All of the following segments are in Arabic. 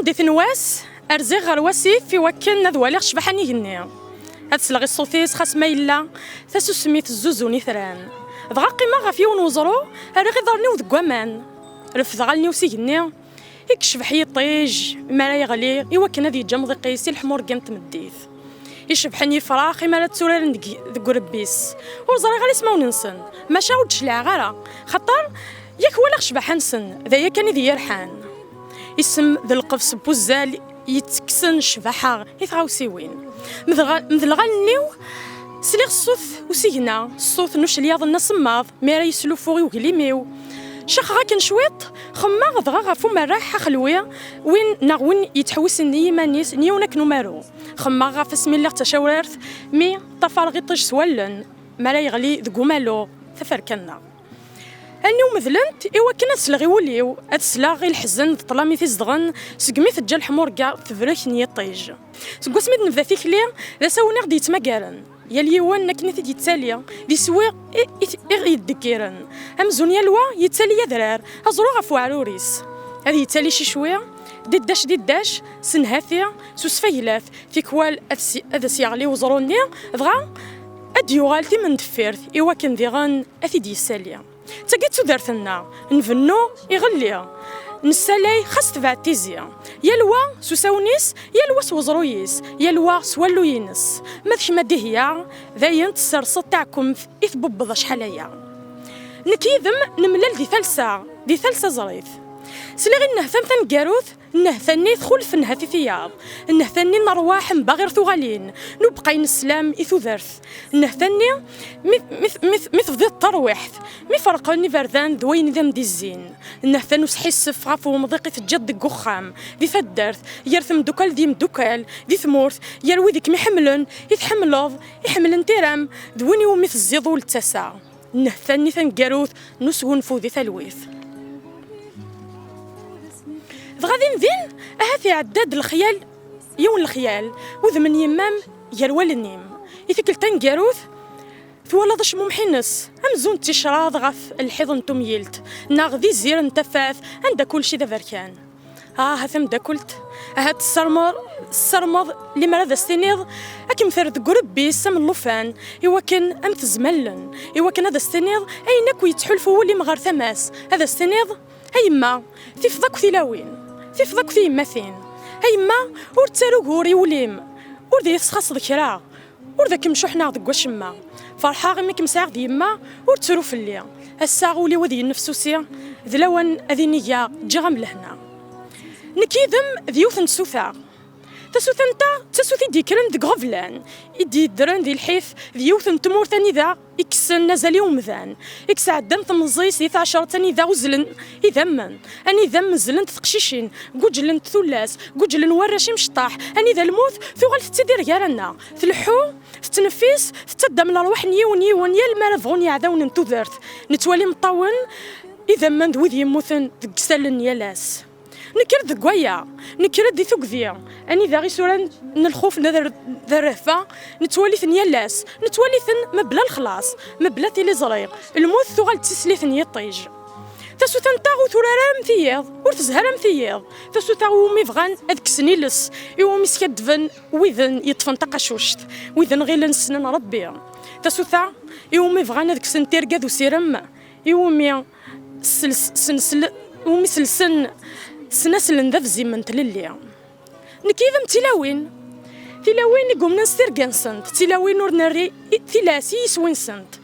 دي ثنواس ارزي غير واسيف في وكن ذوالي شبحاني يغني هاد سلغي الصوتيس خاص ما الا ثاسو سميت الزوزوني ثران دغا قيمه غافي ونوزرو اري غي ضرني وذ كوامان رفض غالني وسيغني يكشبح يطيج ما لا يغلي يوكن هذه جمض قيسي الحمور قامت مديث يشبحني فراخي ما لا تسولر ذك ربيس وزري غير اسمه وننسن ما شاودش لها غير خاطر ياك ولا شبح نسن ذايا كان يدي يرحان اسم ذا القفص بوزال يتكسن شبحه يثاوسيوين مثل غنيو سليغ الصوت وسيغنا الصوت نوش لياض الناس ماض ميرا يسلو فوغي وغليميو شخ غاكن شويط خما غضغا غافو مراح خلويه وين ناغوين يتحوس ني مانيس نيونك نمارو خما غاف اسم الله تشاورث مي طفر غيطج سولن مالا يغلي ذكو مالو تفركنا اني مثلنت ايوا كنا تسلغي وليو هاد السلاغي الحزن طلامي تيزدغن سقمي تجا الحمور كاع تفرك نيطيج سكو سميت نبدا فيك لي لا ساوني غدي يتمكارن يا اليوان نكني تيجي تسالي دي سوي يدكيرن امزون يا لوا يتسالي يا درار ازرو غفو عروريس هذه يتسالي شي شويه دي داش سنهافيا سوسفيلاث في كوال هذا سيغلي وزروني دغا اديو غالتي من دفيرت ايوا كان ديغان افيدي يسالي تاكيت درتنا نفنو يغلي نسالاي خاص تبع تيزيا يا لوا سوساونيس يا لوا سوزرويس يا لوا سوالو ينس ما ذش ما دهيا ذاين تسرصت تاعكم يثبب شحاليا نكيذم نملل دي ثالثه زريف سلي النهثان ثنكاروث النهثاني خلف النهثي ثياب النهثاني نرواح باغير ثغالين نبقى السلام إثوذرث النهثاني مث ذي الترويح مي فرقاني فردان ذوين ذم دي الزين النهثان وسحيسف غافو مضيقي تجد قخام ذي فدرث يرثم دوكال ذي مدوكال ذي ثمورث يروي ذيك محملن يتحملوض يحملن تيرام ذويني ومث الزيضو للتسع النهثاني ثنكاروث نسون فوذي ثلويث غادي نذين في عداد الخيال يون الخيال وذمن يمام يروال النيم يفكل تنقاروث ثوالا ضش ممحنس همزون تشراض غف الحضن تميلت ناغذي زير انتفاث عند كل شي ذا بركان هثم دا كلت هات السرمض اللي مرض السنيض اكم ثرد قربي سم اللفان ايوا كان امت زملن ايوا كان هذا السنيض اي نكو يتحلفوا اللي مغار ثماس هذا السنيض هاي ما في فضاك ثلاوين في فضاك في ماثين هاي ما ور تسارو غوري وليم ور ذي يسخص ذكرا ور ذاك مشوحنا ذك وشما فرحا غي ميك مساغ دي ما ور تسرو في الليل الساغولي وذي النفسوسيه ذلوان اذينيا جغم لهنا نكيذم ذيوث نسوثا تسوثنتا تسوثي ديكرن ديك غفلان يدي درن ذي الحيث ذيوث نتمور ثاني ذا يكسن نزل يوم ذان يكس عدم ثمزيس 12 ثاني ذا وزلن يذمن اني ذم زلن تقشيشين قجلن ثلاث قجلن ورشي مشطاح اني ذا الموت ثغل تدير غيرنا تلحو تنفيس تتدم الارواح نيون يا المال فغون يعذون نتوذرت نتوالي مطون اذا من ذوذ يموثن دكسلن يالاس نكرد ذكويا نكرد ذي ثقذيا اني ذا غي سوران الخوف ذا الرهفه نتولي ثنيا لاس نتولي ثن مبلا الخلاص مبلا تيلي زريق الموت ثغال تسلي ثنيا طيج تاسو تنتاغو ثرارا مثياض ورتزهرا مثياض تاسو تاغو ميفغان اذك سنيلس يو مسكدفن ويذن يطفن تقشوشت ويذن غير نسنن ربي تاسو تا يو ميفغان اذك سنتير كادو سيرم يو مي سلسل ومي سلسن سنسلن ذا فزيمنت للي نكيذم تلاوين يقوم نستير كنسنت تلاوين ور نري ثلاثي يسوين سنت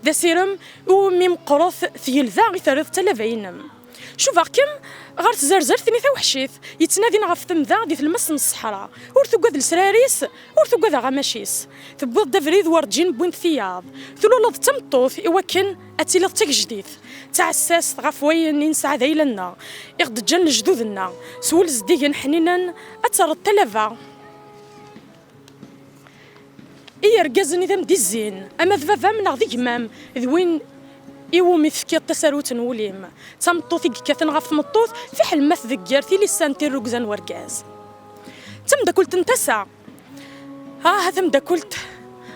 ذا سيرم ومي مقروث ثيل ذا غي ثريض تلافينم شوف كم غير تزرزر ثني ثا وحشيث يتنادي نغف ثم ذا دي في المس الصحراء ور ثقاد السراريس ور ثقاد غماشيس ثبوض دافريد ورجين بوين ثياب ثلولض تمطوث إوكن أتيلض تك جديد تعساس غف وين ننسى ذيلنا يغد جن جدودنا سول زديقن حنينا أتر التلفا إيا رقازني ذا مدي الزين أما ذفافا من غذي جمام ذوين إيومي تفكي التساروت نوليم تمطوث كاثن غف مطوث في حل مث ذكار في لسانتي الرقزان ورقاز تم دا كلت انتسع هذا مدا كلت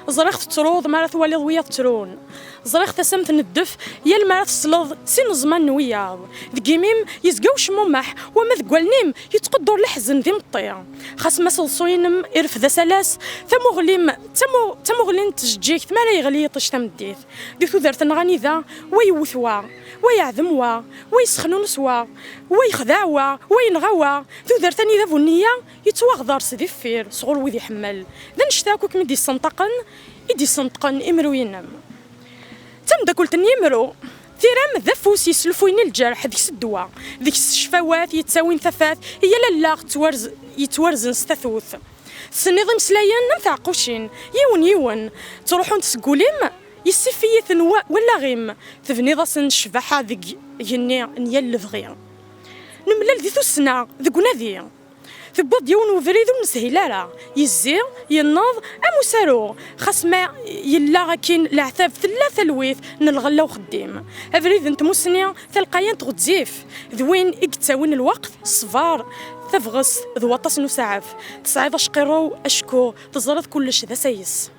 زريخ تروض ما ثوالي ضويا ترون زريخ تسمت ندف يا المرات تصلض سين زمان وياض ذكيميم يزقاو شمومح وما ذقولنيم يتقدر الحزن ذي مطيا خاص ما صلصوينم يرف ذا سلاس تمغلين تجيك ثما لا يغلي يطش تمديث دي ثودرت نغاني ذا ويوثوا ويعذموا ويسخنون سوا ويخدعوا وينغوا ثودرتني ذا بنيه يتواغضر سدي فير صغور وذي حمل ذا نشتاكو كمدي السنطقن يدي السنطقن امرو ينم تم دا قلت يمرو ثيرام ذفوس يسلفوين الجرح ذيك الدواء ذيك الشفوات يتساوين ثفات هي لالا يتورزن ستثوث سنظم سلايان نمتع قوشين يون تروحون تسقوليم يسفيث ولا غيم تبني ضاسن شبحة ذيك جني نيال الفغير نملل ذي السنة ذيك نادي ثبوض يون وفريد مسهلة يزي ينوض أمسارو خاص ما يلا كاين العتاب ثلاثة الويث نلغلا وخديم أفريد انت مسني تلقاين تغتزيف ذوين اكتاوين الوقت صفار تفغس ذو وطاس نسعف تصعيد اشقرو اشكو تزرد كلش ذا سايس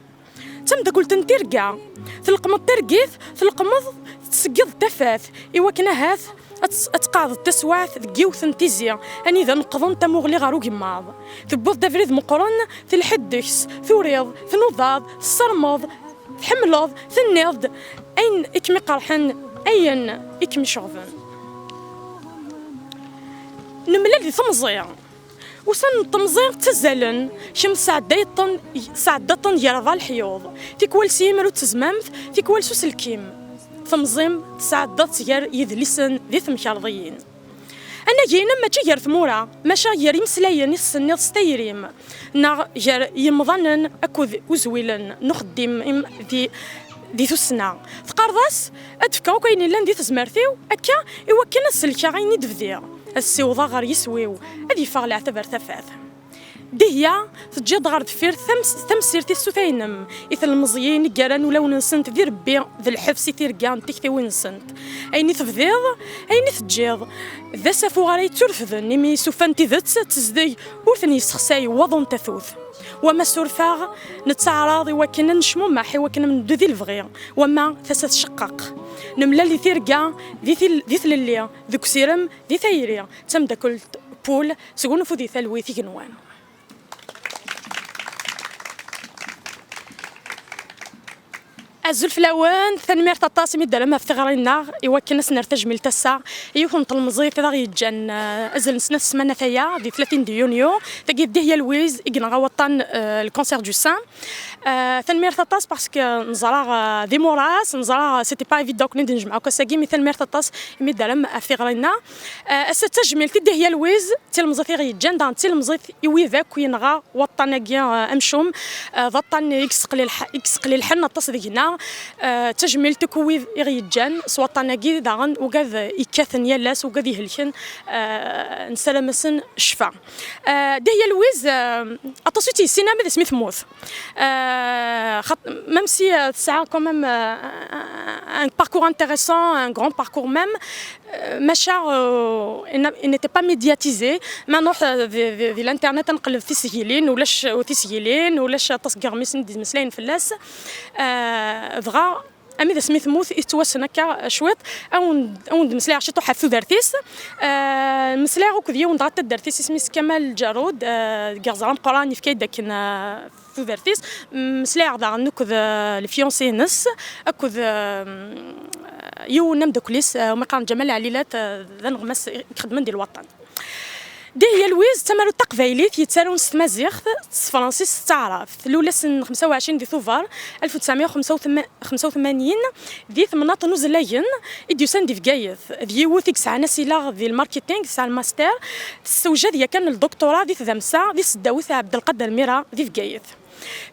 تم دا قلت نترقع تلقمض ترقيث تلقمض تسقيض تفاث إوا كنا هاث اتقاض التسواث ذكيوث نتيزيا اني ذا نقضن تموغلي غارو كيماض ثبوض دافريد مقرن تلحدكس ثوريض ثنوضاض الصرمض تحملض ثنيض اين اكمي قرحن اين اكمي شغفن نملل ذي ثمزيع وسن تمزيغ تزالن شم سعداطن يرضى الحيوض تيكوال سيمرو تزمامث تيكوال سوس الكيم تمزيم سعدات ير يذلسن ذي ثمكارضيين أنا جينا ما تجير ثمورا ماشا ير يمسلاين السنيض ستيريم نا ير يمضنن أكوذ وزويلن نخدم ذي ثسنا تقارضاس أتفكاو كاين لان ذي تزمرثيو أكا إوا كان السلكا غيني دفذيا السيوضا غير يسويو هذي فاغ العتبر ثفاث دهيا تجد غير دفير ثمسيرتي السوثينم إثل المزيين قران ولو نسنت ذي ربي ذي الحفس تيرقان تكتي وين نسنت أيني تفذيض أيني تجيض ذا سافو غير ترفذن نمي سوفان تذت تزدي وثني سخساي وضن تثوث وما سورفاغ نتعراض وكنا نشمو معحي وكنا من ذي الفغير وما ثسات شقاق نملا لي ثيرقا ذي ثلليا ذوك سيرم ذي ثيريا تم داكل بول سقون فودي ثلوي ثي قنوان الزلف الاوان ثاني تطاسي ميدا لما في غرينا إوا كنا سنرتج ميل تسا يكون طلمزي كذا يجان ازل سنه السمانه ثيا دي 30 دي يونيو تاكي دي هي لويز يقنا غوطان الكونسير دو سان ثاني تطاس باسكو نزرا دي موراس نزرا سيتي با ايفيدون كنا نجمعو كساكي مي ثاني تطاس ميدا لما في غرينا استجمل تدي هي لويز تلمزي يجان دان تلمزي يويفاك وينغا وطناكيا امشوم ضطن يكسقلي الحن الطاس دينا تجميل تكوي يغيجان سواطناكي داغن وكاذ يكاثن يالاس وكاذ يهلكن نسلامسن الشفا دي هي لويز اطاسوتي السينما ذا سميث موث même si ça a quand même un parcours intéressant, un grand parcours même, Machar il n'était pas médiatisé. Maintenant, في الانترنت نقلب في سجيلين ولاش وتسجيلين ولاش تصقر مسلين في اللاس دغا أمي ذا سميث موث يتوسن هكا شويط أو مسلاي عشتو حثو دارتيس مسلاي غوك ديون ضغط دارتيس سميث كمال جارود كازرام قراني في كيدا كنا ثو دارتيس مسلاي غدا نوكذ الفيونسي نس أكذ يو نمدا كليس ومقام جمال عليلات ذا نغمس يخدمن ديال الوطن دي هي لويز تمارو تقبايليت يتسالون ست مزيغ فرنسيس تعرف الاولى سن 25 دي ثوفار 1985 دي ثمناط نوزلاين اديوسان دي فكايث ديوثيك ساعه سيلا ديال الماركتينغ ساعه الماستر تسوجا ديال كان الدكتوراه دي ثمسا دي سداوث عبد القادر ميرا دي فكايث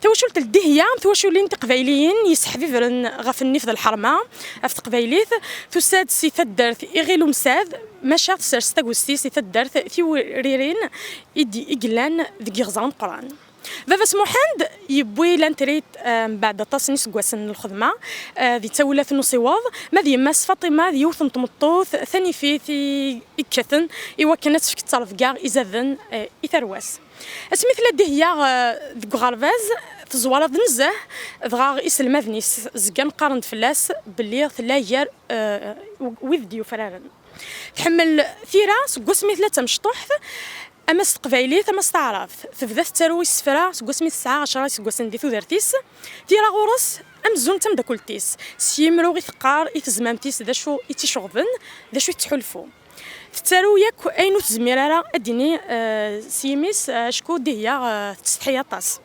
تواشولت الدهية تواشولين تقبايليين يسحفيفرن غف النفذ الحرمة في تقبايليث تساد سي تدرت إغيلو مساد ماشا تسرس تاكوستي سي تدرت ثيو ريرين إدي إقلان ذي غزران قران فافاس محمد يبوي لانتريت بعد تصني سكواسن الخدمه ذي تولى في نصيواض ما ذي ماس فاطمه ذي يوثن تمطوث ثاني في إكثن إوا كانت فيك تصرف كاع إذن إثرواس اسميت لديه هي ذك غرفاز تزوالة نزه دغا اسم مذنيس زكان قارن فلاس باللي ثلاير وذ ديو فرارن تحمل ثيرة سكوسمي ثلاثة مشطوح اما قبايلي ثم استعرف تبدا تروي السفره سكوسمي الساعه 10 سكوسن دي ثودرتيس تيرا غورس امزون تم داكولتيس سيمرو غي ثقار يتزمامتيس ذا شو يتشغبن ذا شو يتحلفو تتارو ياك اينو تزميرارا اديني سيميس شكو دي هي تستحيا طاس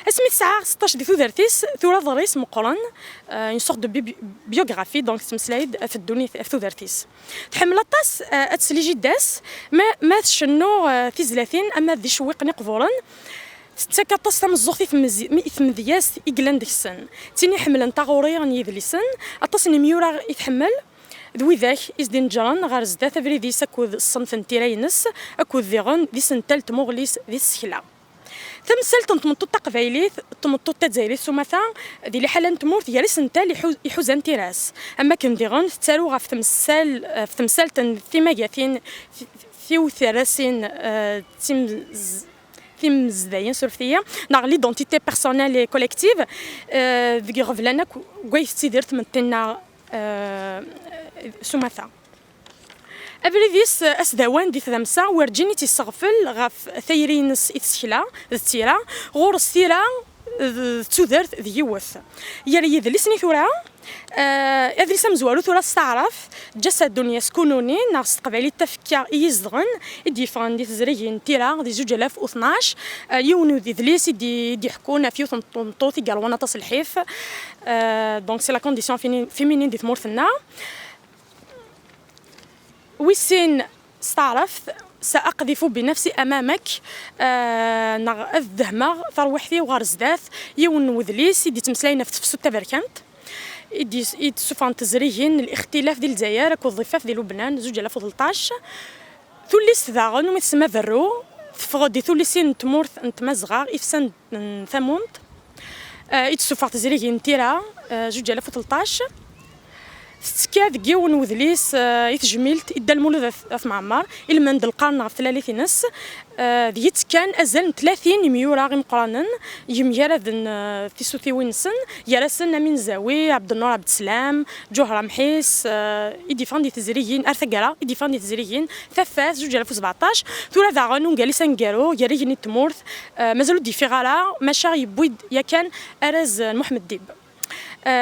اسمي الساعه 16 دي ثودرتيس ثورة ضريس مقرن اون سورت دو بيوغرافي دونك تمسلايد في الدوني في ثودرتيس تحمل الطاس اتسلي جداس ما تشنو في زلاثين اما ذي شويق نقفورن تتاكا طاس تم الزوخي في مذياس إقلان ديك السن تيني حمل نطاغوري غني ذي لسن الطاس ميورا يتحمل ذوي ذاك إزدين جران غار زدات فريديس أكود الصنف نتيرينس أكود ذيغن ذي سنتالت مغليس ذي السكلا تمثل تمطو تقبايليث تمطو تزايريث سمثا ذي اللي حالا تمورت يا ريسنتال يحوزان تيراس اما كنديغن تارو غا في تمثال ثيماغاثين ثيو ثراسين ثيم زداين سورثيه ناغ ليدونتيتي بيرسونيل اي كوليكتيف ذي غفلانا كويس تيديرت من تينا سمثا أبريديس أسدوان دي ثمسا ورجيني تيصغفل غاف ثيرينس إتسكلا التيرا غور السيرة تودرت ذي يوث يري يدلسني ثورا أدريس مزوالو ثورا استعرف جسد دنيا سكونوني ناقص قبالي تفكير يزغن ديفان دي تزريين تيرا دي 2012 يونو دي دليس دي حكونا فيو طنطوطي قالوانا تصلحيف دونك سي لا كونديسيون فيمينين دي ثمورثنا ويسين استعرف سأقذف بنفسي أمامك الذهمة ثروحتي وغرزداث يون وذليس يدي تمسلاينا في تفسو التبركانت يدي سوفان تزريهن الاختلاف ديال الجزائر والضفاف ديال لبنان 2013 ثلث ذاغن ومتسمى ذرو فغدي ثلثين تمورث نتمزغا إفسان ثمونت يتسوفان تزريهن تيرا 2013 تكاد جيون وذليس يتجميلت إدا المولود في معمر إلا من القرن غف 30 نس ديت كان أزل 30 ميورا غير مقرانن يميرا في سوثيوين سن يرسن من زاوي عبد النور عبد السلام جوهرة محيس يديفان دي تزريين أرثقرا يديفان دي تزريين ثفاس 2017 ثورة ذاغنون قالي سنقارو يريجني تمورث مازالو دي فيغالا ماشا يبويد يا كان أرز محمد ديب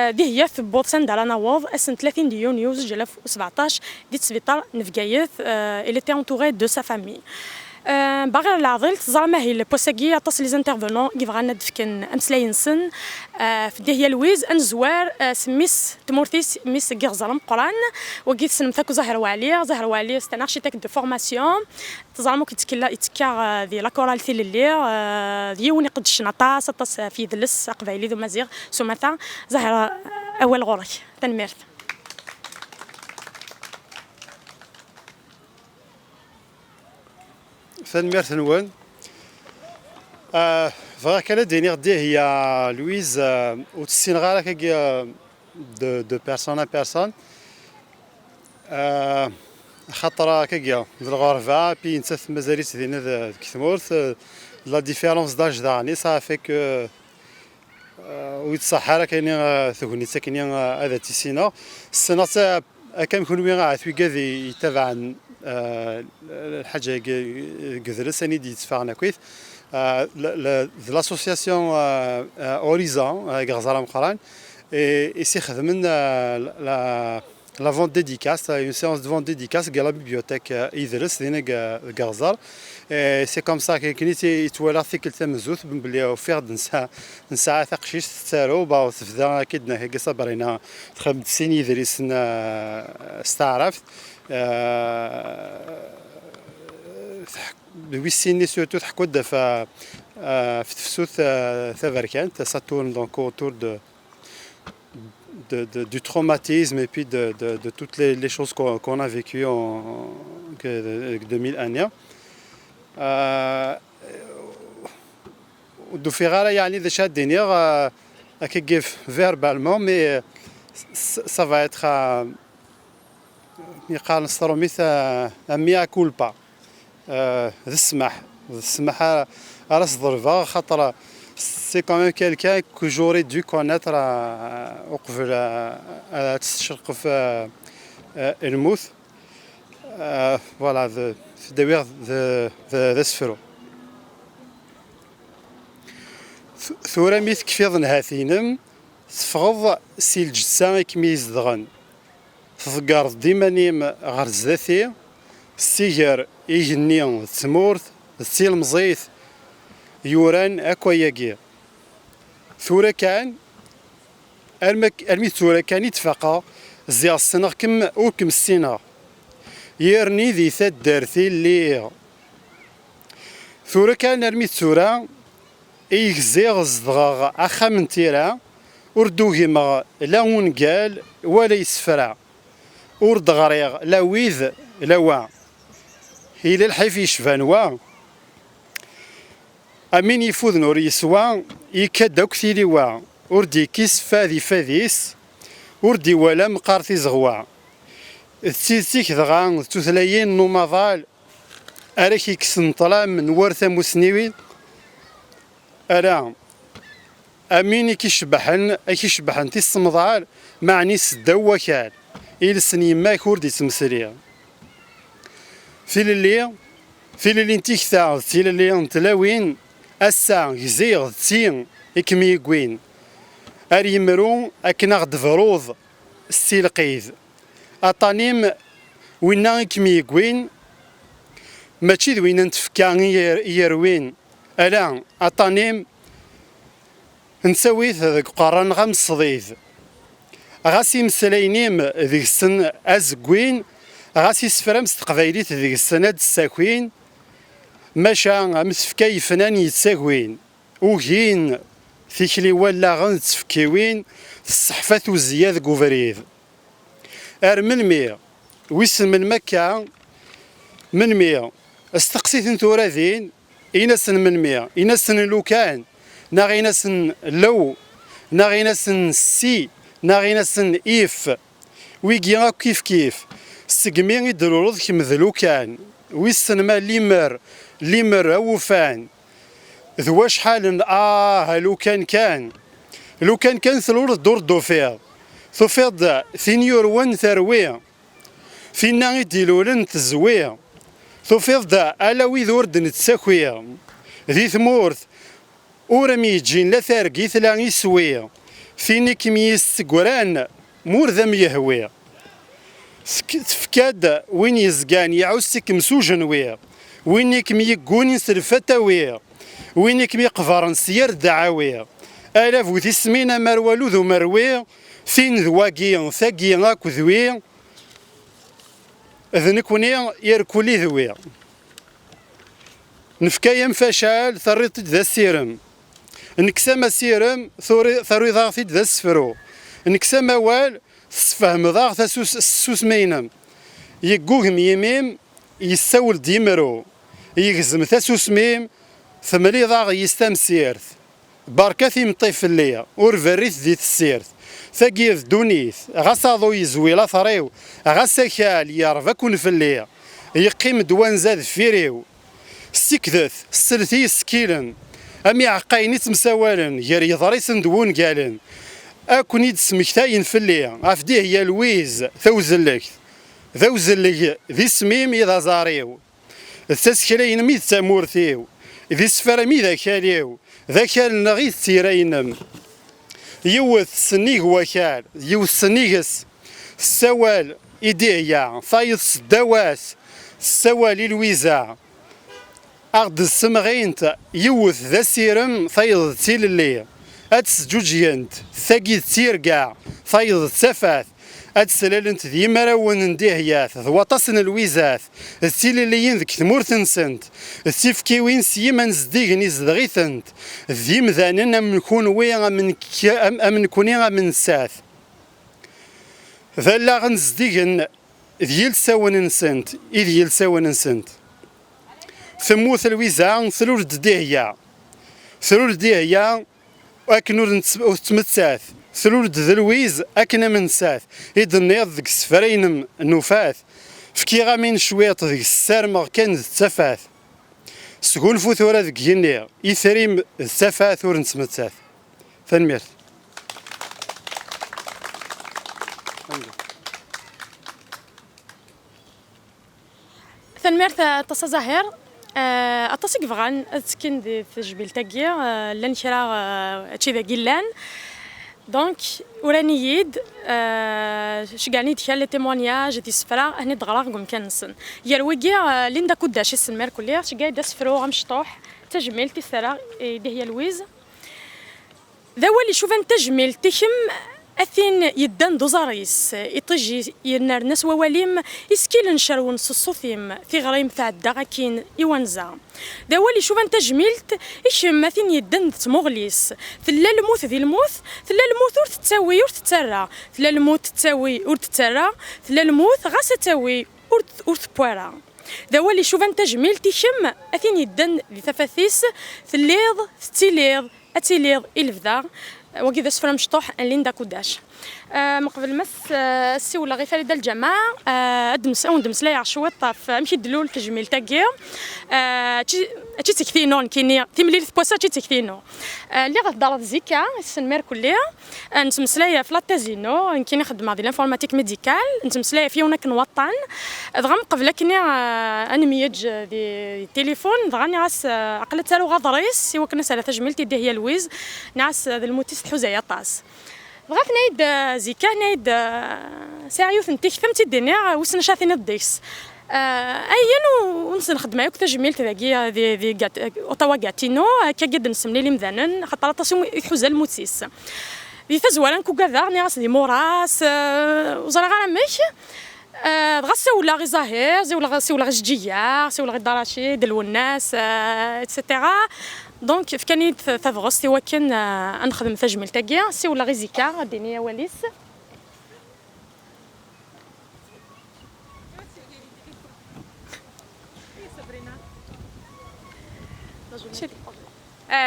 دي هي ثبوت سندرا نواض اسن 30 يونيو 2017 دي سبيطار نفقايث il était entouré de sa famille باغي العضيل تزرع ما هي البوساكي عطاس لي زانترفونون كيفغانا دفكن امسلاين سن في هي لويز انزوار سميس تمورتيس ميس غيرزرم قران وقيت سنمتاكو زهر وعلي ستان ارشيتيك دو فورماسيون تزرمو كيتكلا يتكا ذي لاكورال ثيل اللي ديوني قد الشنطاس طاس في دلس قبايلي ذو مزيغ سمثا زهر اول غوري تنميرت تنميرت نوان فغاك انا ديني غدي هي لويز وتسين غالا كي دو بيرسون ا بيرسون خاطر كيا الغرفه بي انت مازاليت دينا كثمورث لا ديفيرونس داج داني صافي كو ويتصحى كاينين ثغني ساكنين هذا تيسينا السنه كان يكون وين غا ثوي كذي يتابع الحاجه قدرس اني دي تفاعنا كويس l'association Horizon غزاله مقران et c'est خدمن la vente dédicace une séance de vente dédicace à la bibliothèque إدرس دينا غزال c'est comme ça que كنيت يتولى في كل تمزوث بلي فيرد نساعة تقشيش تسارو باو تفدا كدنا هيك صبرينا تخدم سيني إدريس استعرفت ويسيني سورتو تحكو في تفسوث ثبركان تساتورن دونك autour du traumatisme et puis de toutes les choses qu'on a vécues en 2000 années. دو في غالا يعني ذا شادينيغ كيف فيربالمون مي سا فا اتخ يقال نصروميث ميا كولبا ذا السماح راس ضربة خاطر سي كوميم كيلكان كو جوري دو كونيتر وقبل تستشرق في الموت فوالا داويغ ذا سفرو ثورة ميث كفيض نهاثينم تفغض سي الجسام كميز دغن تذكر ديما نيم غير زداثي السيجر يجني تمورت السي المزيث يوران اكواياكي ثورة كان ارمي ثورة كان يتفقى زي السنة كم او كم السنة يرني ذي ثاد دارثي اللي ثورة كان ارمي ثورة يغزيغ زدغاغ اخا من تيرا وردوهما لا ونقال ولا يسفرا ورد غريغ لا ويذ لا وا الى الحيف يشفان وا امين يفوذ نور يسوا يكادوك ثيلي وا وردي كيس فاذي فاذيس وردي ولا مقارثي زغوا تسيسيك دغا تثلايين نوماضال اراكي كسنطلا من ورثة مسنيوين أرا أميني كيشبحن تيسمضال معني سدوا كال إلسني ما كوردي تمثليا في اللي نتيكتا في اللي نتلاوين أسا غزيغ تين إكميقوين أريمرو أكنا دفروض السيلقيذ أطانيم وينا إكميقوين ماشي دوين نتفكا يروين ألا أطانيم نسويث ذاك قران غام صديد غاسي مسلاينيم ذيك السن أزقوين غاسي سفرامس تقبايليت ذيك السنة الساكوين ماشا مسفكاي فنان يتساكوين وكين ثيكلي ولا غن تفكيوين الصحفة وزياد قوفريد من مية ويسن من مكة من مية استقسيت نتورا ذين إنسن من مية إنسن لوكان ناغينسن لو ناغينسن سي ناغينسن إيف ويجي كيف سقمي يدرورض كمذلو كان ويسن ما ليمر أوفان ذوا شحال لو كان ثلور دور دوفير ثوفيض ثينيور وان ثروي فينا يديلولن تزوي ثوفيض ألاوي ذورد نتساكويا ذي ثمورث ورمي يجين لا ثارقيث لا يسوي فيني كميس قران مور ذم يهوي تفكاد وين يزقان يعوسك مسوجن ويا وينك ميقون سلفتا ويا وينك ميقفرن سير دعاويا آلاف وذي سمينا مروالو ذو مروي فين ذواقيا ثاقيا اكو ذوي ذنكوني يركولي ذوي نفكايا مفاشال ثريط ذا السيرم نكسام السيرم ثروي ضاغثي ذا السفرو نكسام وال تفهم ضاغث السوس مينم يقوهم يميم يسول ديمرو يغزم ثاسوس ميم ثملي ضاغ يستمسيرث بركاثي مطيف الليا ورفريث ذي السيرث ثقيث دونيث غصاضو يزويلا ثريو غساكال يرفكون في الليا يقيم دوان زاد فيريو سكذث السلثي سكيلن أمي عقايني تمساوالن يري يضريسن دوون قالن أكونيد سمكتاين في الليا عفديه يا لويز ثوزلك ذي سميم إذا زاريو التسكلين ميد تامورثيو ذي سفرمي ذا كاليو ذا كال نغيث تيرينم يوث سنيغ وكال يوث سنيغس السوال إيديا فايض الدواس السوال لويزا أغد السمغينت يوث ذا سيرم فايض تيل اللي أتسجوجينت ثاقي تيرقع فايض تسافات أتسلالنت ذي مراون نديهياث ذواطاسن الويزاث السيل اللي ينذك ثمورثنسنت السيفكيوين سيما نزديغني زدغيثنت ذي مذانن أمنكون ويا أمنكوني من ساث ذا لا غنزديغن ذي يلساون نسنت إذ يلساون نسنت ثموث الويزا ثلور دديهيا ثلول دي هي أكن تمتساث ثلول دلويز أكن من ساث يدنيض ذك السفرين نوفاث فكي غامين شويط ذك السارمغ كان التفاث سكون فوثورة ذك ينير يثريم التفاث ور نتمتساث ثنميرت. ثنميرت تصزهر أتصيق فغان أتسكن دي تجبيل تاكيا لان كرا تشي ذا جيلان دونك وراني يد شقعني دخل لي تيمونياج دي سفرا هني دغرا قوم كان نسن يرويكيا ليندا كوداش السمير كليا شقاي دا سفرو غمشطوح تجميل تيسرا دي هي لويز ذا ولي شوف انت تجميل تخم أثين يدان دوزاريس يطجي ينرنس وواليم يسكيل نشرون الصوثيم في غريم تاع الدغاكين يوانزا دا ولي شوف انت جميلت يشم أثين يدان تمغليس ثلا الموت ذي الموت ثلا الموت ور تتساوي ور تتسرى ثلا الموت تتساوي ور تتسرى ثلا الموت غاس تساوي ور تبوارا دا ولي شوف انت جميلت يشم أثين يدان ذي ثفاثيس ثليض ثتيليض أتيليض إلفذا وكذا سفرة مشطوح ليندا كوداش مقبل مس السي ولا غير فريدة الجماعة ندمس لا عشوات طاف مشي دلول تجميل تاكيا تشي تكثينون كيني تمليل بوسا تشي تكثينو اللي غتدار زيكا السنمير كليا نتمسلايا في لاتازينو كيني خدمة ديال الانفورماتيك ميديكال نتمسلايا فيها هناك نوطن دغا قبل كني انميج دي التليفون دغا نعس عقلت سالو غادريس يوكنا سالا تجميل تيدي هي لويز نعس ذا الموتيس حزايا طاس بغات نايد زيكا نايد ساعيوث نتيك فهمتي الدنيا وسنا شاثين الديس اين ونسن خدمه يوك تجميل تلاقي ذي اوتاوا غاتينو كا قد نسمني لي مذانن خاطر طاسيم يحوز الموتيس ذي فزوالان كو كذا ناس دي موراس وزرا غير ماشي غاسي ولا غي زاهر سي ولا غي جيار سي ولا غي داراشي دلو الناس ايتترا دونك في كانيت تفغس هو كان نخدم تجميل تاكيا سي ولا غي زيكا دينيا وليس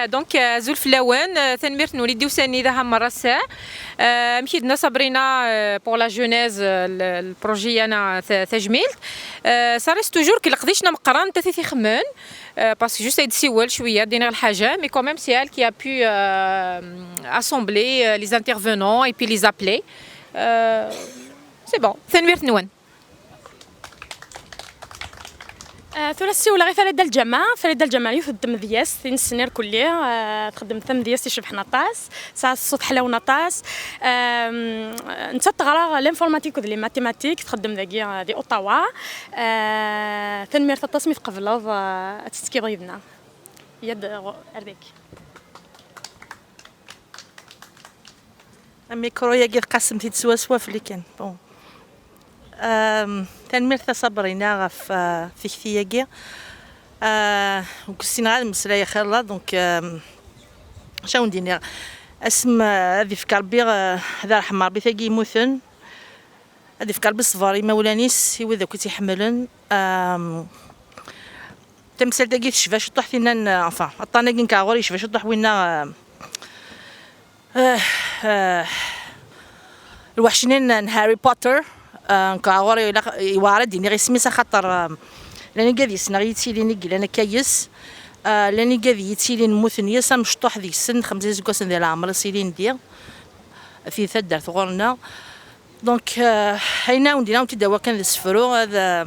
دونك زول فلاوان تنميرت نولي وساني ذا مرة الساعة مشيتنا صابرينا بور لا جونيز البروجي انا تجميلت صاريس توجور كي لقديشنا مقران تثيثي خمان باسكو جوست هيد سيوال شويه دينا الحاجه مي كوميم سي ال كي ا بو اسامبلي لي انترفونون اي بي لي زابلي سي بون تنميرت نوان ثلاثي ولا غير فريدة الجماعة يخدم دياس ثين السنير كلية تخدم ثم دياس يشبح نطاس ساعة الصوت حلاو نطاس انت تغرى لانفورماتيك ودي لي ماتيماتيك تخدم ذاكي دي اوتاوا ثنمير التصميم قبل تسكي ضيدنا يد ارديك الميكرو يا قسم تيتسوا سوا في اللي كان بون تنمير صبرينا في كثياكي وكسينا غير مسلايا خير الله دونك شنو ندير اسم هذه في قلبي هذا حمار بثاقي يموتن هذه في قلبي صفاري مولانيس هو ذاك تيحملن تمثال داكي تشفى شطح فينا انفا عطانا كين كاغوري شفى شطح وينا الوحشنين هاري بوتر كاغوري يوارد ديني غير سميتها خاطر لاني قاعد سنغيتي لي نقل انا كايس لاني قاعد يتيلين موثنيه سام مشطوح ذيك السن 5 زكوسن ديال العمر سيلين ندير في ثدر ثغورنا دونك هينا وندينا تداوا كان السفرو هذا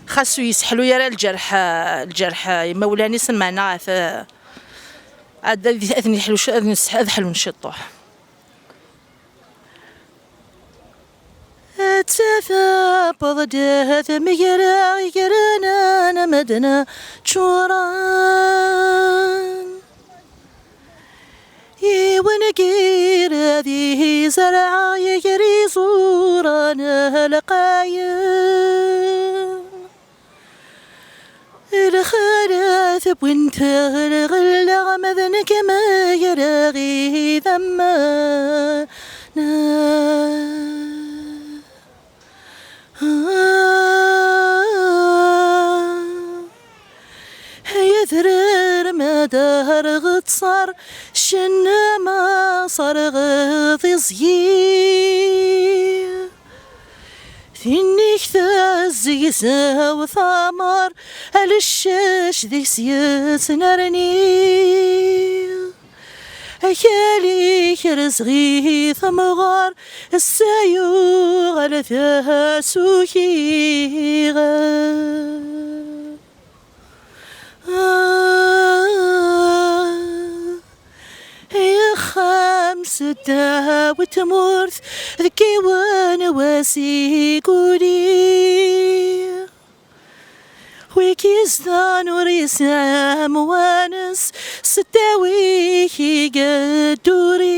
خاصو يسحلو يرى الجرح مولاني سمعنا هذا اذن حلو اذن حلو نشطوح تفا بضده ثميرا يقرانا نمدنا شوران ونقير هذه زرعا يجري زورانا لقايا الخلاث بنت الغلا مذن كما يراغي ذمانا هيا ذرر صرغ ذي زيي ثينيك تزيزا وثمر على الشاش ذي سياس نارني أكالي كرزغي ثمغار السايو على ذا سوكيغا يا خمسة وتمرث ذكي وانا واسي قولي ويكيزدان وريسا موانس ستاوي قدوري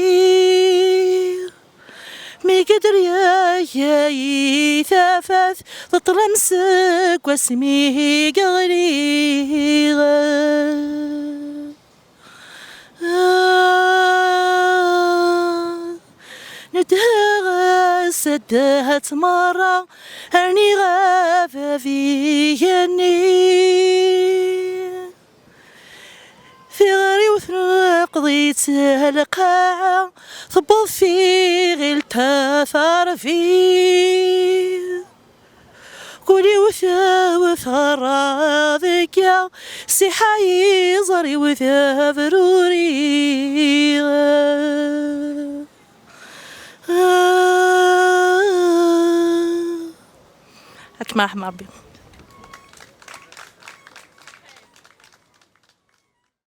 مي قدر يا ثافث تطرمسك واسمي قغريغا ندهغ سدها مرة أني غافة فيني في غري وثر قضيت القاعة ثبض في غير تثار فيه قولي وثا وثرى ذكيا سحاي زري وثا فروري أكما أحمر بي